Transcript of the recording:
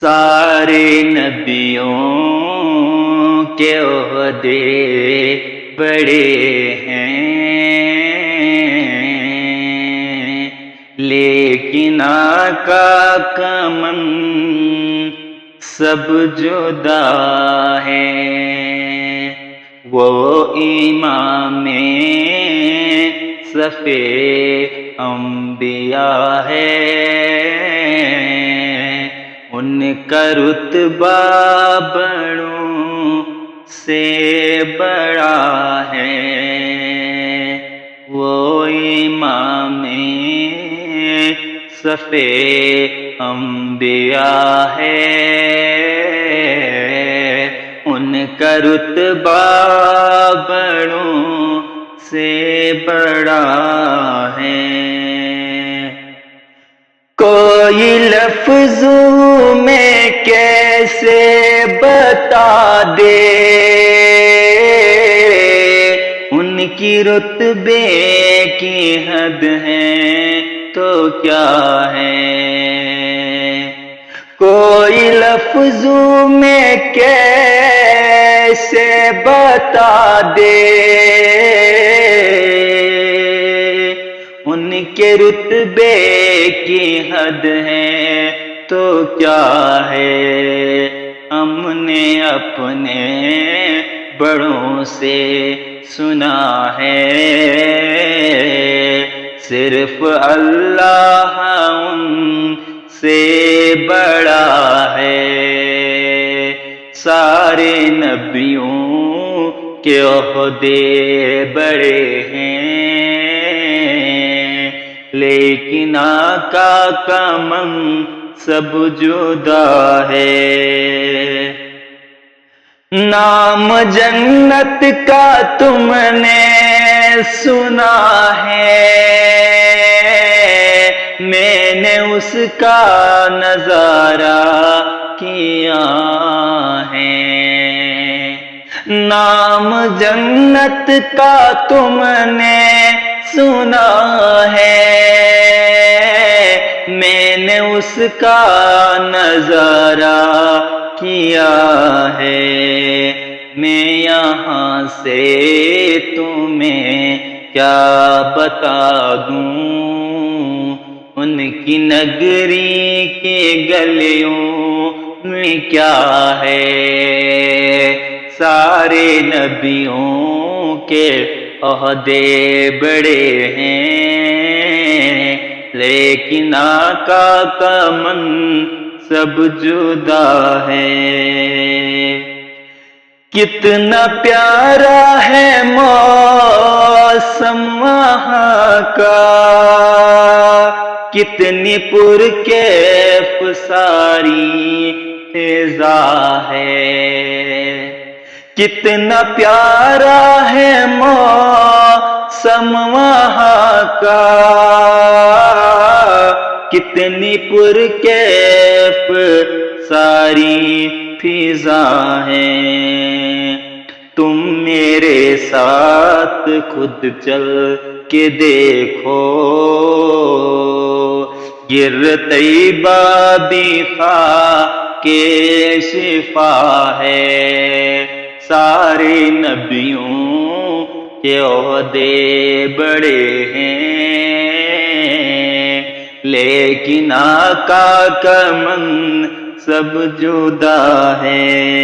سارے نبیوں کے عہدے بڑے ہیں، لیکن آقا کا من سب جدا ہے۔ وہ امام صف انبیاء ہے، ان کا رتبہ بڑوں سے بڑا ہے۔ وہ امام صف انبیاء ہے، ان کا رتبہ بڑوں سے بڑا ہے۔ کوئی لفظوں میں کیسے بتا دے ان کی رتبے کی حد ہے تو کیا ہے؟ کوئی لفظوں میں کیسے بتا دے ان کے رتبے کی حد ہے تو کیا ہے؟ ہم نے اپنے بڑوں سے سنا ہے، صرف اللہ ان سے بڑا ہے۔ سارے نبیوں کے عہدے بڑے ہیں، لیکن آقا کا من سب جدا ہے۔ نام جنت کا تم نے سنا ہے، میں نے اس کا نظارہ کیا ہے۔ نام جنت کا تم نے سنا ہے، میں نے اس کا نظارہ کیا ہے۔ میں یہاں سے تمہیں کیا بتا دوں، ان کی نگری کے گلیوں میں کیا ہے؟ سارے نبیوں کے عہدے بڑے ہیں، لیکن آقا کا من سب جدا ہے۔ کتنا پیارا ہے موسم وہاں کا، کتنی پرکیف ساری فضا ہے۔ کتنا پیارا ہے موسم وہاں کا، کتنی پرکیف ساری فضا ہے۔ تم میرے ساتھ خود چل کے دیکھو، گر طیبہ بھی خاک شفا ہے۔ سارے نبیوں کے عہدے بڑے ہیں، لیکن آقا کا من سب جدا ہے۔